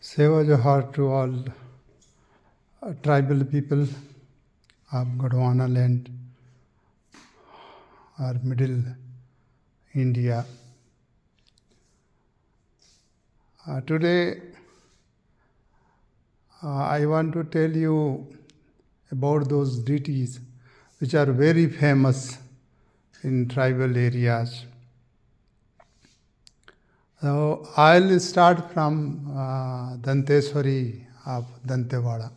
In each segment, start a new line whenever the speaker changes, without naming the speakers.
Seva Johar to all tribal people of Gondwana Land or Middle India. Today, I want to tell you about those deities which are very famous in tribal areas. So I'll start from Danteswari of Dantewada.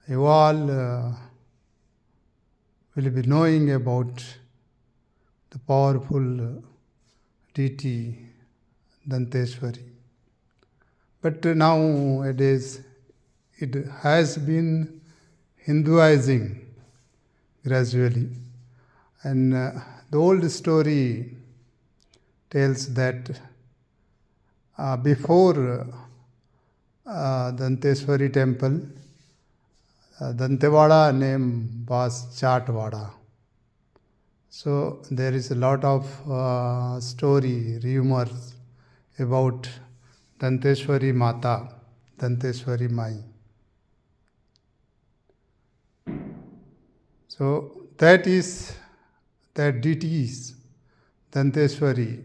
You all will be knowing about the powerful deity Danteswari. But nowadays it has been Hinduizing gradually. And the old story tells that before Danteswari temple, Dantewada name was Chatwada. So there is a lot of story, rumors about Danteswari Mata, Danteswari Mai. So that deities, Danteswari,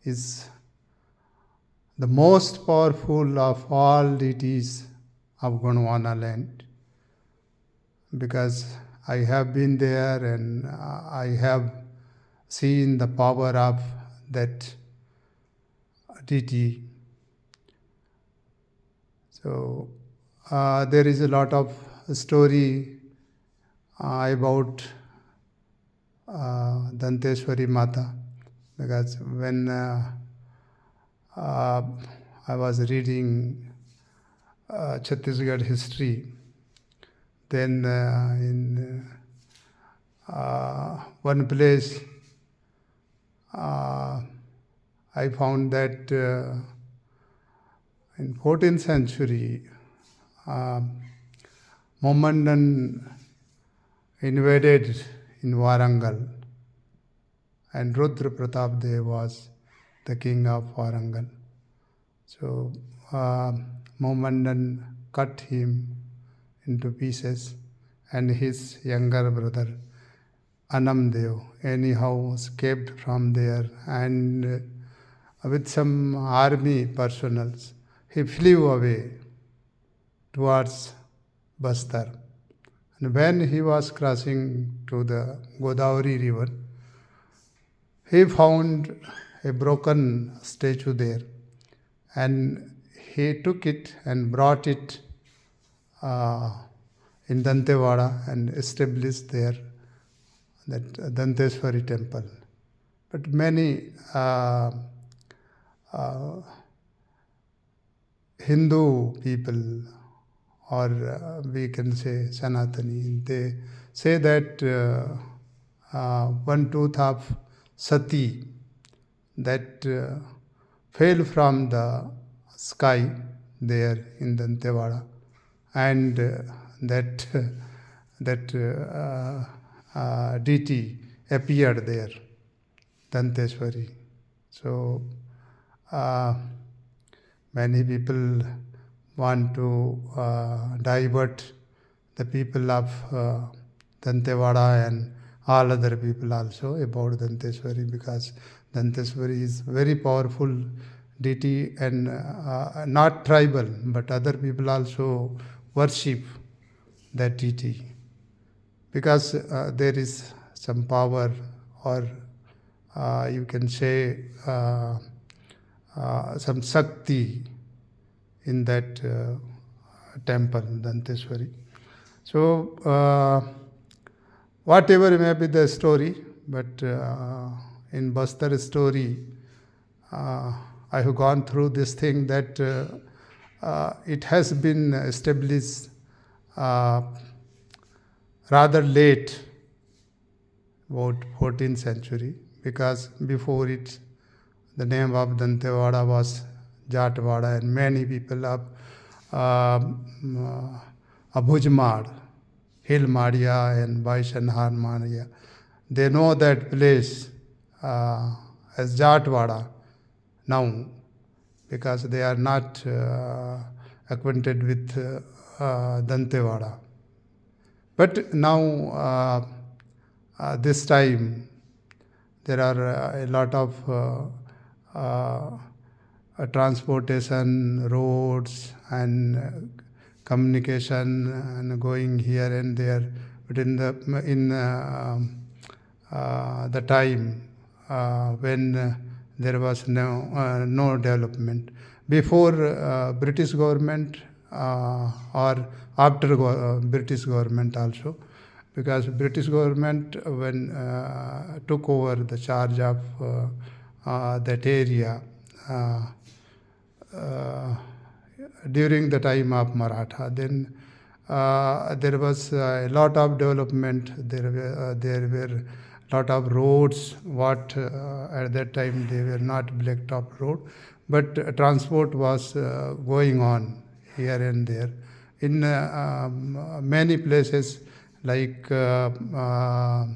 is the most powerful of all deities of Gondwana Land, because I have been there and I have seen the power of that deity. So there is a lot of story about Danteswari Mata, because when I was reading Chhattisgarh history, then in one place I found that in 14th century Mohammedan invaded in Warangal, and Rudra Pratap Dev was the king of Warangal. So Mohammedan cut him into pieces, and his younger brother Anam Dev anyhow escaped from there, and with some army personnel he flew away towards Bastar. And when he was crossing to the Godavari river, he found a broken statue there, and he took it and brought it in Dantewada and established there that Danteswari temple. But many Hindu people, or we can say Sanatani, they say that one tooth of Sati that fell from the sky there in Dantewada, and that deity appeared there, Danteswari. So many people want to divert the people of Dantewada and all other people also about Danteswari, because Danteswari is very powerful deity, and not tribal, but other people also worship that deity, because there is some power, or you can say some Shakti in that temple, Danteswari. So whatever may be the story, but in Bastar story, I have gone through this thing that it has been established rather late, about 14th century, because before it the name of Dantewada was Jatwada, and many people of Abhujmar, Hilmaria and Vaishanhar Maria, they know that place as Jatwada now. because they are not acquainted with Dantewada. But now, this time, there are a lot of transportation, roads, and communication, and going here and there. But in the time when there was no development before British government or after British government also, because British government when took over the charge of that area during the time of Maratha, then there was a lot of development. There were lot of roads. What at that time they were not blacktop road, but transport was going on here and there in many places like those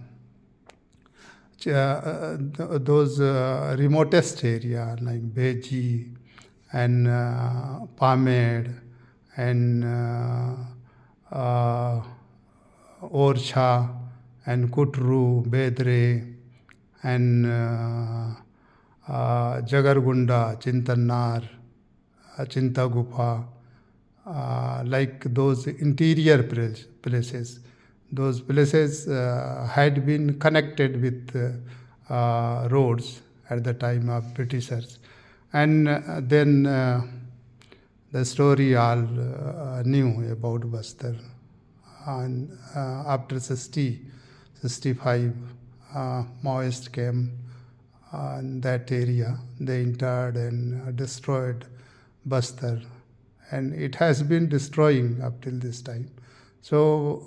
remotest area like Beji and Pamed and Orcha and Kutru, Bedre and Jagargunda, Chintanar, Chintagupa, like those interior places. Those places had been connected with roads at the time of Britishers. And then the story all knew about Bastar. And after 65, Maoist came in that area. They entered and destroyed Bastar. And it has been destroying up till this time. So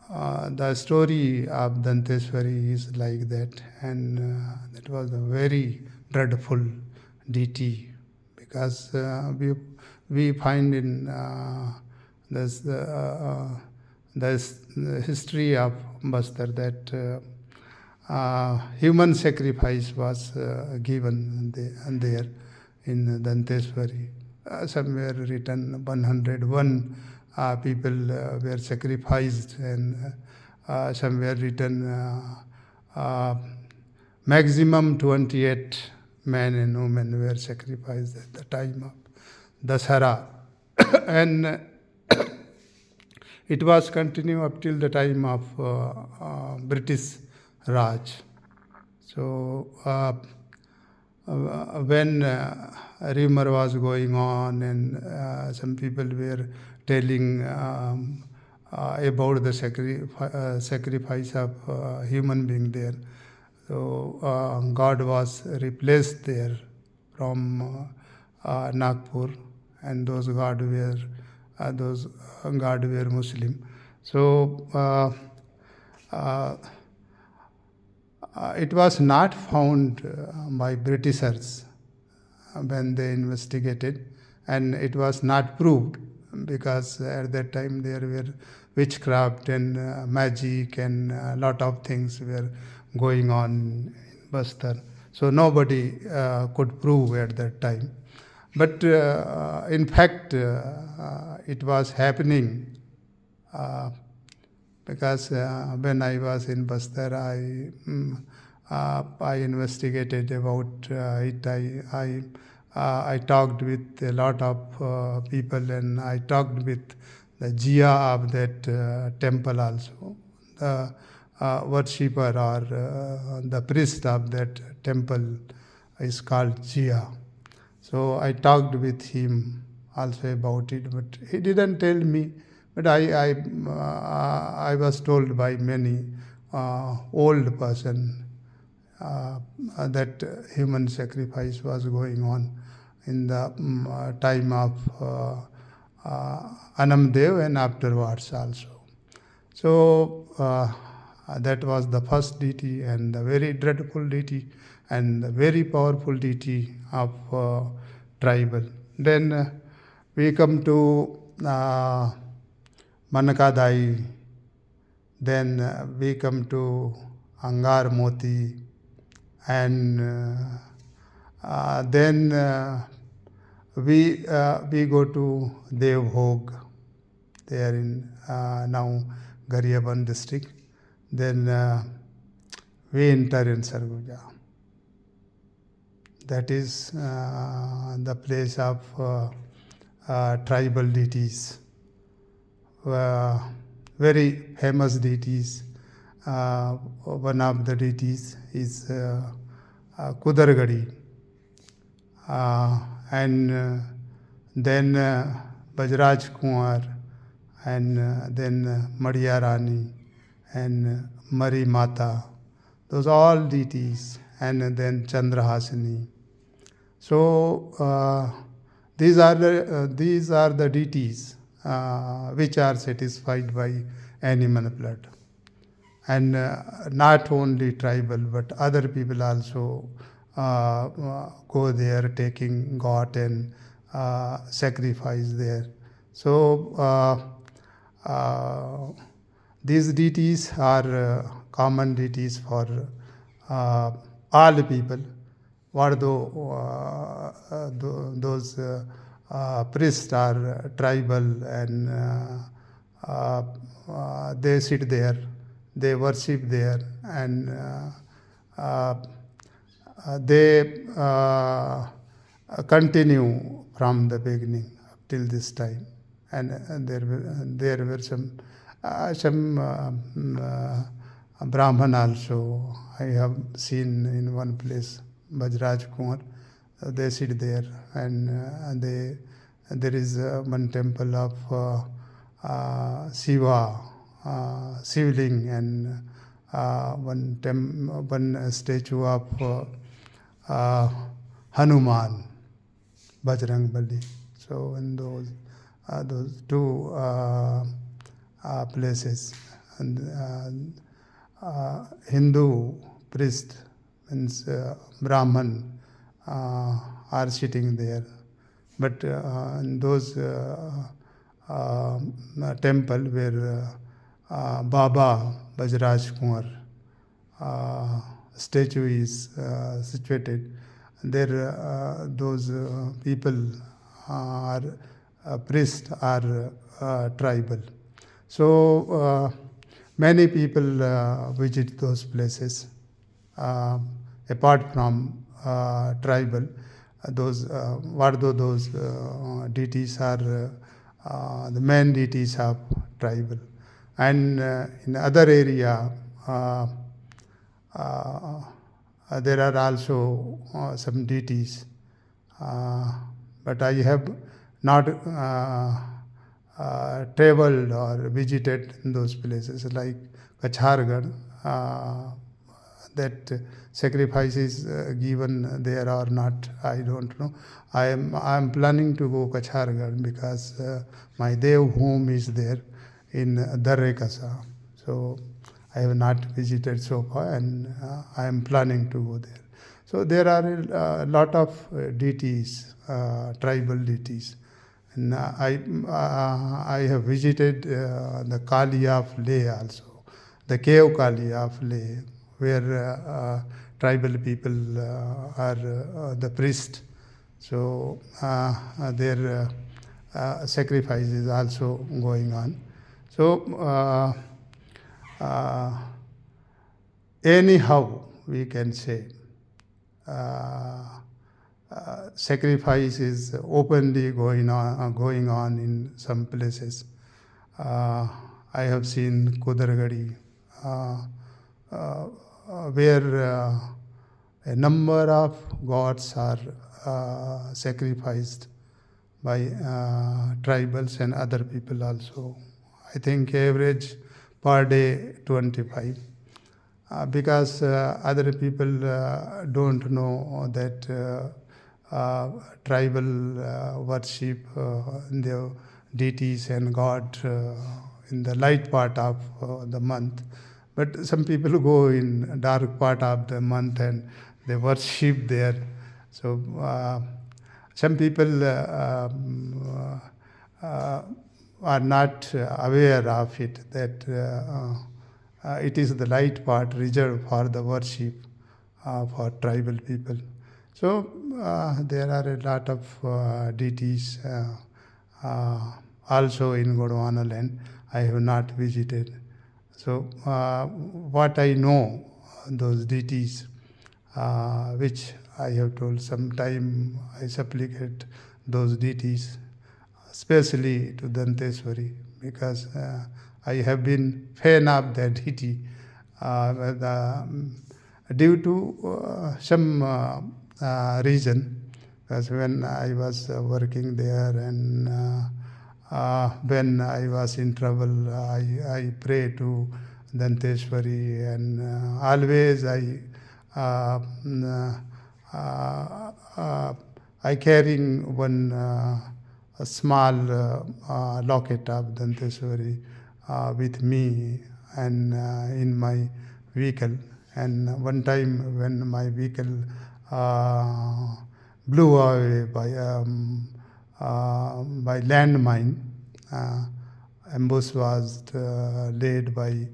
the story of Danteswari is like that, and that was a very dreadful deity, because we find in this history of Bastar that human sacrifice was given there in Danteswari. Somewhere written 101 people were sacrificed, and somewhere written maximum 28 men and women were sacrificed at the time of Dasara. And it was continued up till the time of British Raj. So when rumor was going on, and some people were telling about the sacrifice of human being there. So God was replaced there from Nagpur, and those God were Muslim. So it was not found by Britishers when they investigated, and it was not proved, because at that time there were witchcraft and magic and a lot of things were going on in Bastar. So nobody could prove at that time. But in fact, it was happening because when I was in Bastar, I investigated about it. I talked with a lot of people, and I talked with the Jia of that temple also. The worshipper or the priest of that temple is called Jia. So I talked with him also about it, but he didn't tell me. But I was told by many old person that human sacrifice was going on in the time of Anamdev and afterwards also. So that was the first deity, and the very dreadful deity, and the very powerful deity of tribal. Then we come to Manakadai. Then we come to Angar Moti, and Then we go to Devbhog, there in now Garhyaban district. Then we enter in Sarguja. That is the place of tribal deities, very famous deities. One of the deities is Kudargadi, and then Bajraj Kumar, and then Madhya Rani, and Mari Mata. Those all deities, and then Chandrahasini. So these are the deities which are satisfied by animal blood, and not only tribal but other people also go there taking goat and sacrifice there. So these deities are common deities for all people. Although those priests are tribal, and they sit there, they worship there, and they continue from the beginning up till this time. And there were some Brahman also. I have seen in one place Bajraj Kumar. They sit there, and there is one temple of Shiva, Shivling, and one statue of Hanuman, Bajrangbali. So in those two places, and Hindu priest, means Brahman, are sitting there. But in those temple where Baba Bajraj Kumar statue is situated, there those people are priests are tribal. So many people visit those places. Apart from tribal, those deities are the main deities of tribal. And in other area, there are also some deities, but I have not traveled or visited in those places like Kachargarh. That sacrifices given there or not, I don't know. I am planning to go Kachargarh because my Dev home is there in Darrekasa. So I have not visited so far, and I am planning to go there. So there are a lot of deities, tribal deities. And I have visited the Kali of Leh also, the cave Kali of Leh, where tribal people are the priest. So their sacrifice is also going on. So anyhow, we can say sacrifice is openly going on in some places. I have seen Kudargadi, where a number of gods are sacrificed by tribals and other people also. I think average per day 25. Because other people don't know that tribal worship the deities and God in the light part of the month. But some people go in dark part of the month and they worship there. So some people are not aware of it, that it is the light part reserved for the worship for tribal people. So there are a lot of deities also in Gondwana Land. I have not visited. So what I know, those deities, which I have told, sometime I supplicate those deities, especially to Danteswari, because I have been fan of that deity. Due to some reason, because when I was working there and when I was in trouble, I pray to Danteshwari, and always uh, mm, I carrying one a small locket of Danteshwari with me and in my vehicle. And one time when my vehicle blew away by landmine, uh, ambush was laid by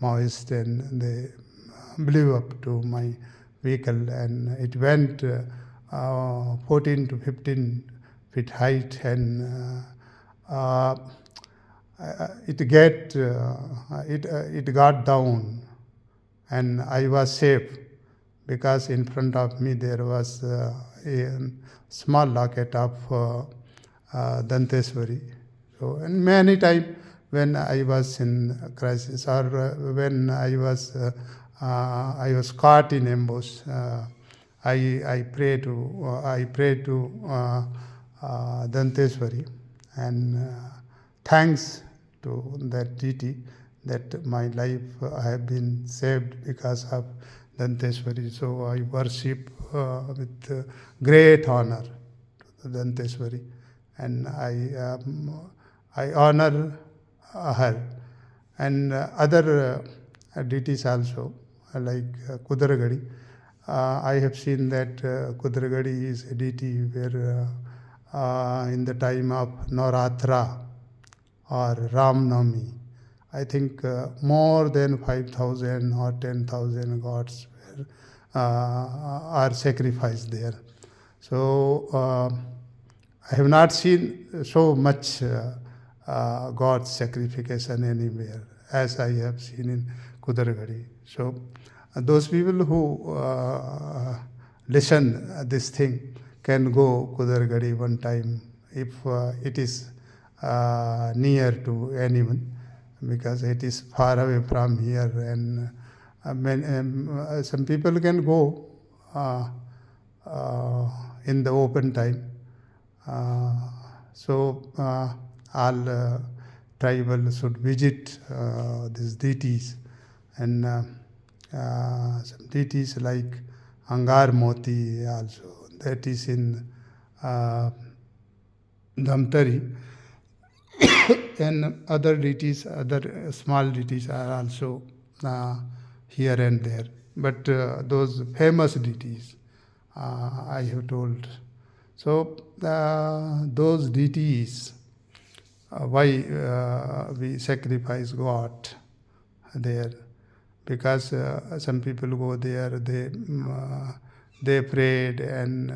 Maoist, and they blew up to my vehicle, and it went 14 to 15 feet height, and it got down, and I was safe because in front of me there was a small locket of Danteswari. So, and many times when I was in crisis, or when I was caught in ambush, I pray to Danteswari, and thanks to that deity that my life have been saved because of Danteswari. So I worship with great honor to Danteswari, and I honor her, and other deities also, like Kudaragadi. I have seen that Kudaragadi is a deity where in the time of Navratra or Ram Navami, I think more than 5,000 or 10,000 gods are sacrificed there. So I have not seen so much God's sacrification anywhere as I have seen in Kudaragadi. So those people who listen this thing can go Kudaragadi one time if it is near to anyone, because it is far away from here, and some people can go in the open time. So all tribal should visit these deities, and some deities like Angar Moti also, that is in Dhamtari, and other deities, other small deities are also here and there. But those famous deities, I have told. So those deities, why we sacrifice God there? Because some people go there, they prayed, and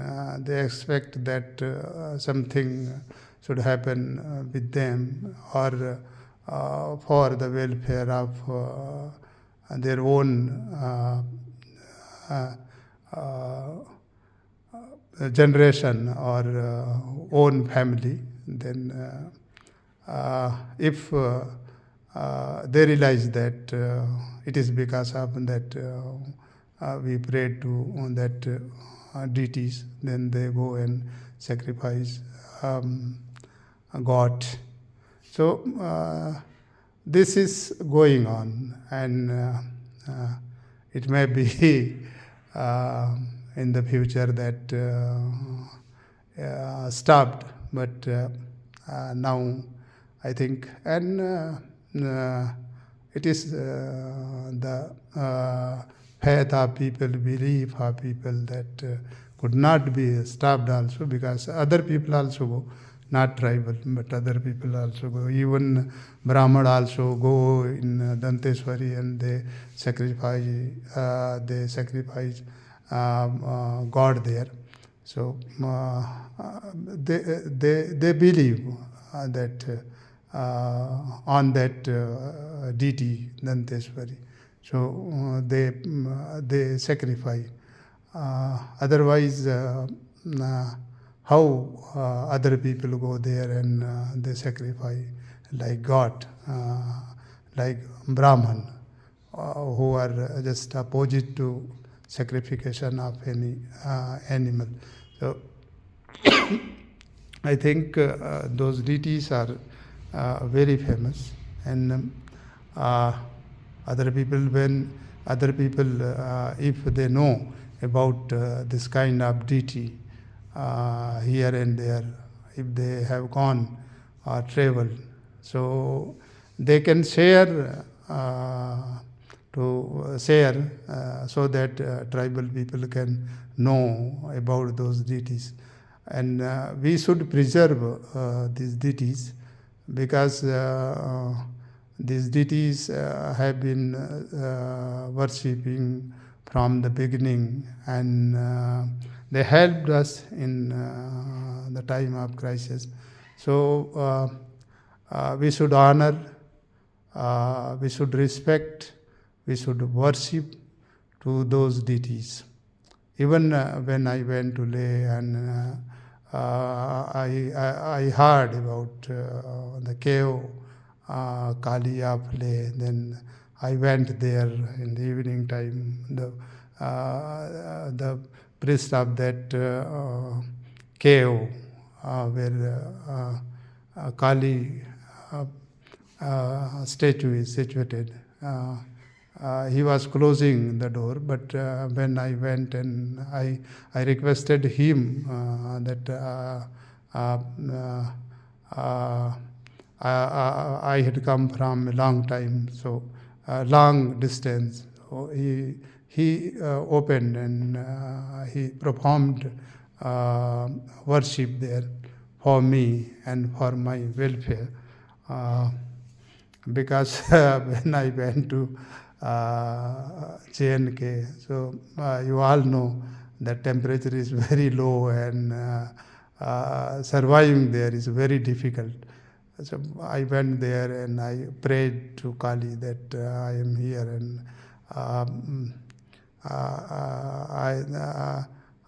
they expect that something should happen with them, or for the welfare of their own generation or own family. Then if they realize that it is because of that we pray to that deities, then they go and sacrifice God. So this is going on, and it may be in the future that stopped, but now I think, and it is the faith of people, belief of people that could not be stopped also, because other people also go, not tribal, but other people also go. Even Brahman also go in Danteswari, and they sacrifice god there. So they believe that on that deity Danteshwari. So they sacrifice. Otherwise, how other people go there and they sacrifice like God, like Brahman, who are just opposite to sacrification of any animal. So I think those deities are very famous, and uh, other people, if they know about this kind of deity here and there, if they have gone or traveled, so they can share so that tribal people can know about those deities, and we should preserve these deities because these deities have been worshipping from the beginning, and they helped us in the time of crisis. So we should honor, we should respect, we should worship to those deities. Even when I went to Leh and I heard about the cave Kali of Leh, then I went there in the evening time. The priest of that cave where Kali statue is situated. He was closing the door, but when I went and I requested him that I had come from a long time, so long distance. So he opened and he performed worship there for me and for my welfare. Because when I went to JNK, so you all know that temperature is very low and surviving there is very difficult. So I went there and I prayed to Kali that I am here and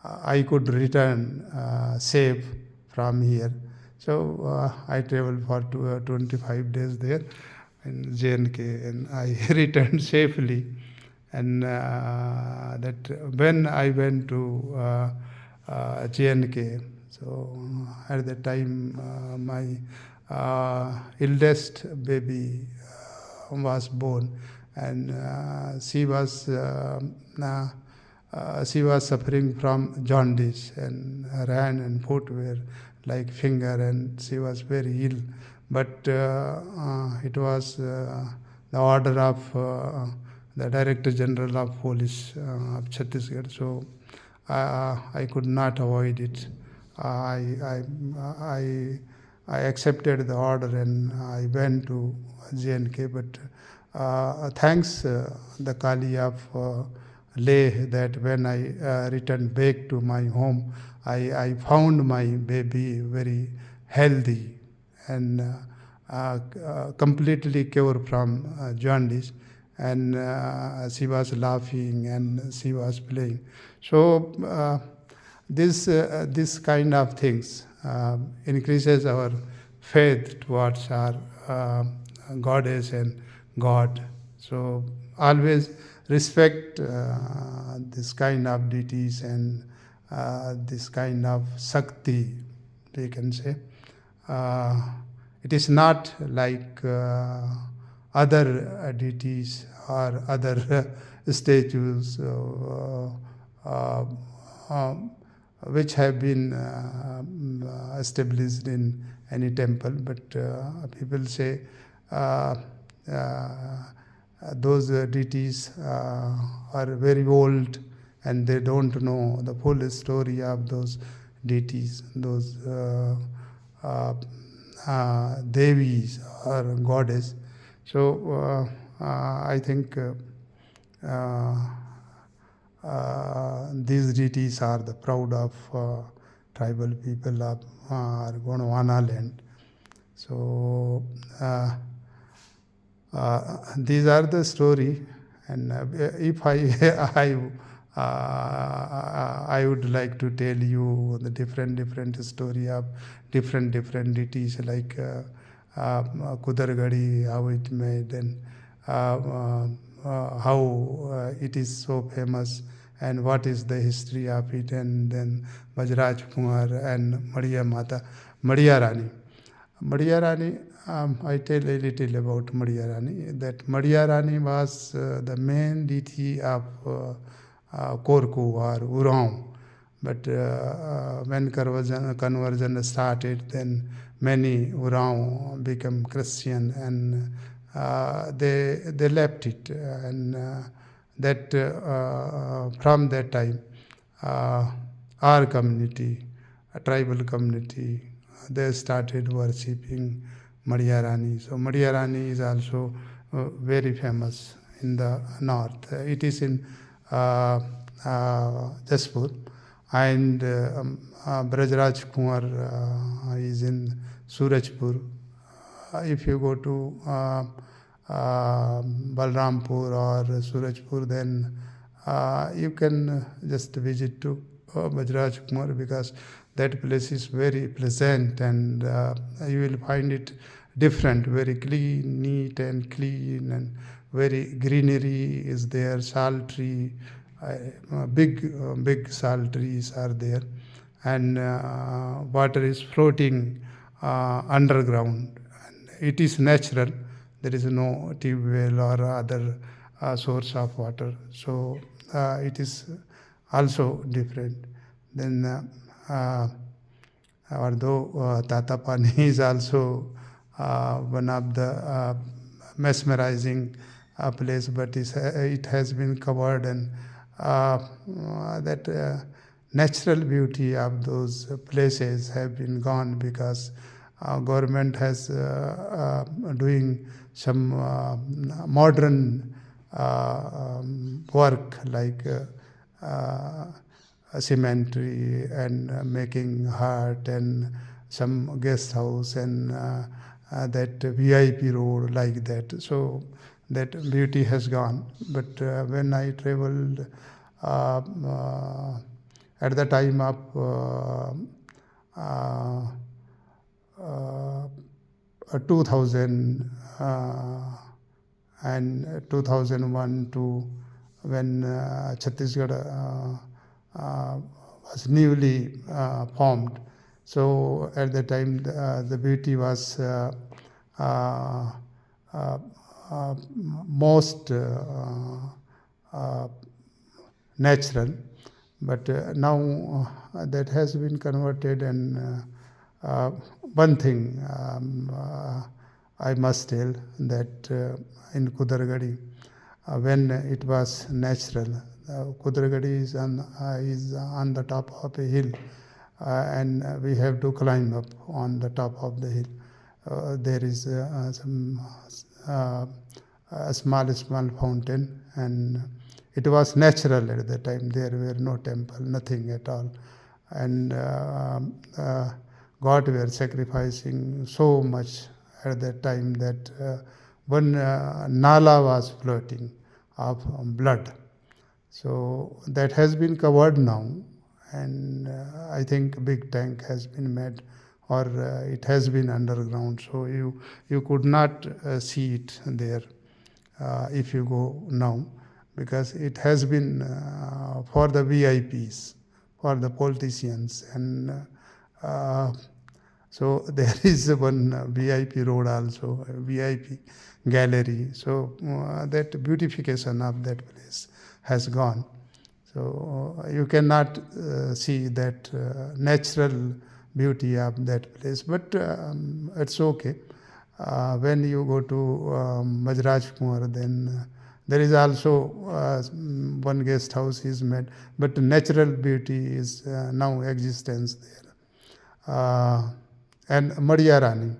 I could return safe from here. So I traveled for 25 days there in JNK and I returned safely. And that when I went to JNK, so at that time my eldest baby was born, and she was suffering from jaundice, and her hand and foot were like finger, and she was very ill. But it was the order of the Director General of Police of Chhattisgarh, so I could not avoid it. I accepted the order and I went to JNK, but thanks the Kali of Leh that when I returned back to my home, I found my baby very healthy and completely cured from jaundice, and she was laughing and she was playing. So this kind of things increases our faith towards our goddess and God. So always respect this kind of deities and this kind of Shakti, we can say. It is not like other deities or other statues which have been established in any temple, but people say those deities are very old and they don't know the full story of those deities, those devis or goddess. So I think these deities are the proud of tribal people of Gondwana Land. So these are the story, and if I would like to tell you the different story of different deities like Kudargadi, how it made, and how it is so famous, and what is the history of it, and then Bajraj Kumar and Maria Mata, Maria Rani. Maria Rani, I tell a little about Maria Rani. That Maria Rani was the main deity of Korku or Uraon. But when conversion started, then many Uraon become Christian, and they left it. And that from that time, uh, our community, a tribal community, they started worshipping Maria Rani. So Maria Rani is also very famous in the north. It is in Jaspur, and Brajraj Kumar is in Surajpur. If you go to Balrampur or Surajpur, then you can just visit to Bajraj Kumar, because that place is very pleasant, and you will find it different, very clean, neat and clean, and very greenery is there, sal tree, big sal trees are there, and water is floating underground. It is natural. There is no tube well or other source of water. So it is also different. Then although Tata Pani is also one of the mesmerizing place, but it has been covered, and that natural beauty of those places have been gone, because government has doing some modern work like cemetery, and making hut, and some guest house, and that VIP road like that. So that beauty has gone. But when I traveled at the time of uh, 2000 and 2001 to when Chhattisgarh was newly formed. So at the time, the beauty was uh, uh, most natural. But now that has been converted, and one thing I must tell, that in Kudargadi, when it was natural, Kudargadi is on the top of a hill, and we have to climb up on the top of the hill. There is some a small fountain, and it was natural at the time. There were no temple, nothing at all, and God were sacrificing so much at that time, that one nala was floating of blood. So that has been covered now, and I think a big tank has been made, or it has been underground. So you could not see it there if you go now, because it has been for the VIPs, for the politicians, and so there is one VIP road also, a VIP gallery. So that beautification of that place has gone. So you cannot see that natural beauty of that place, but it's okay. When you go to Bajraj Kumar, then there is also one guest house is made, but natural beauty is now existence there. And Maria Rani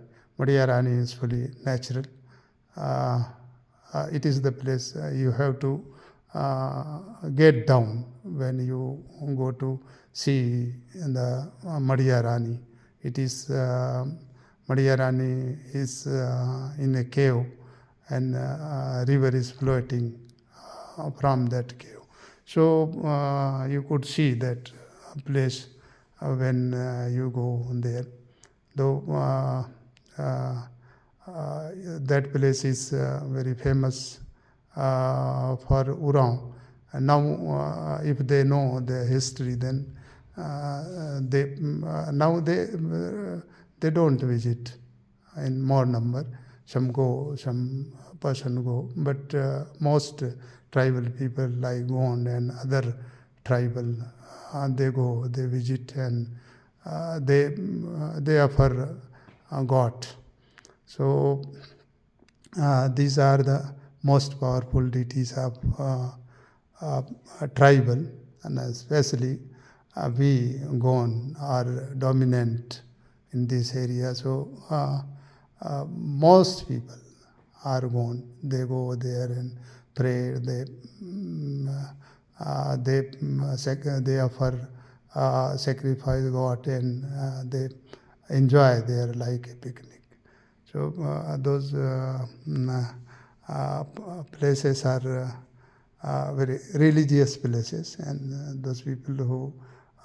is fully natural. It is the place you have to get down when you go to see the Madhya Rani. It is Madhya Rani is in a cave, and river is floating from that cave. So you could see that place when you go there. Though that place is very famous for Urang. And now, if they know the history, then they don't visit in more number. Some go, some person go, but most tribal people like Gond and other tribal, they go, they visit, and they offer God. So these are the most powerful deities of tribal, and especially we Gond are dominant in this area. So most people are Gond. They go there and pray. They offer sacrifice God, and they enjoy there like a picnic. So those places are very religious places, and those people who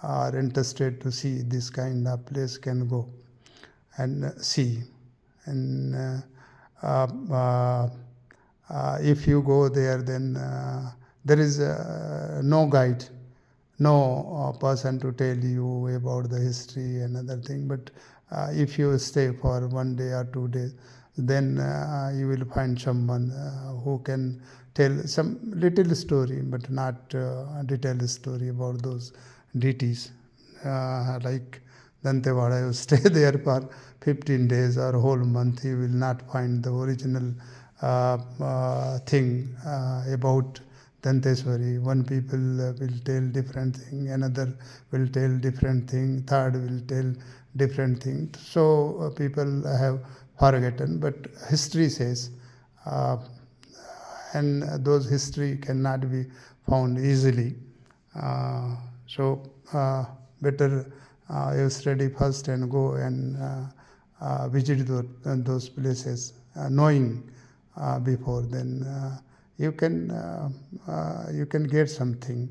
are interested to see this kind of place can go and see. And if you go there, then there is no guide, no person to tell you about the history and other thing. But if you stay for 1 day or 2 days, then you will find someone who can tell some little story, but not detailed story about those deities. Like Dantewada, you stay there for 15 days or whole month, you will not find the original thing about Danteswari. One people will tell different thing, another will tell different thing, third will tell different thing. So people have forgotten, but history says, and those history cannot be found easily. So better you study first and go and visit those places, knowing before, then you can get something.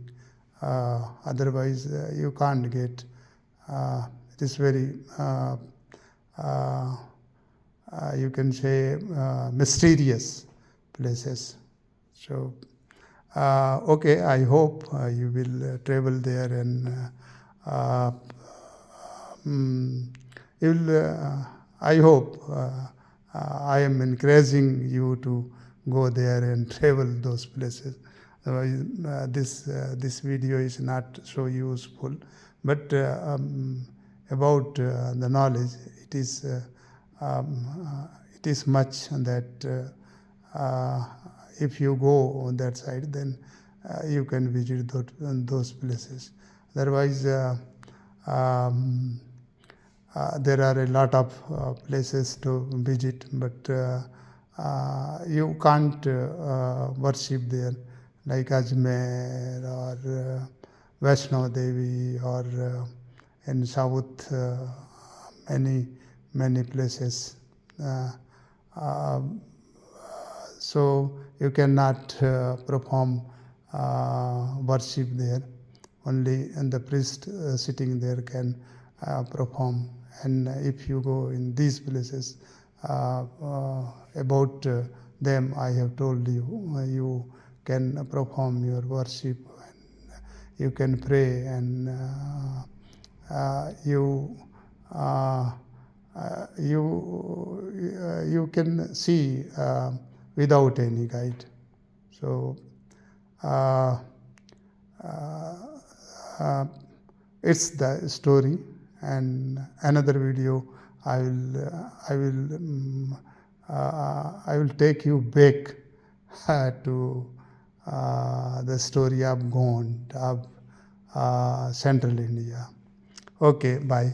Otherwise, you can't get. It is very you can say mysterious places. So okay, I hope you will travel there, and you will. I hope I am encouraging you to go there and travel those places. This video is not so useful, but about the knowledge, it is much that if you go on that side, then you can visit those places. Otherwise, there are a lot of places to visit, but you can't worship there, like Ajmer or Vaishno Devi, or in South, many places. So you cannot perform worship there. Only the priest sitting there can perform. And if you go in these places, about them I have told you, you can perform your worship, and you can pray, and you can see without any guide. So it's the story, and another video I will take you back to the story of Gond of Central India. Okay, bye.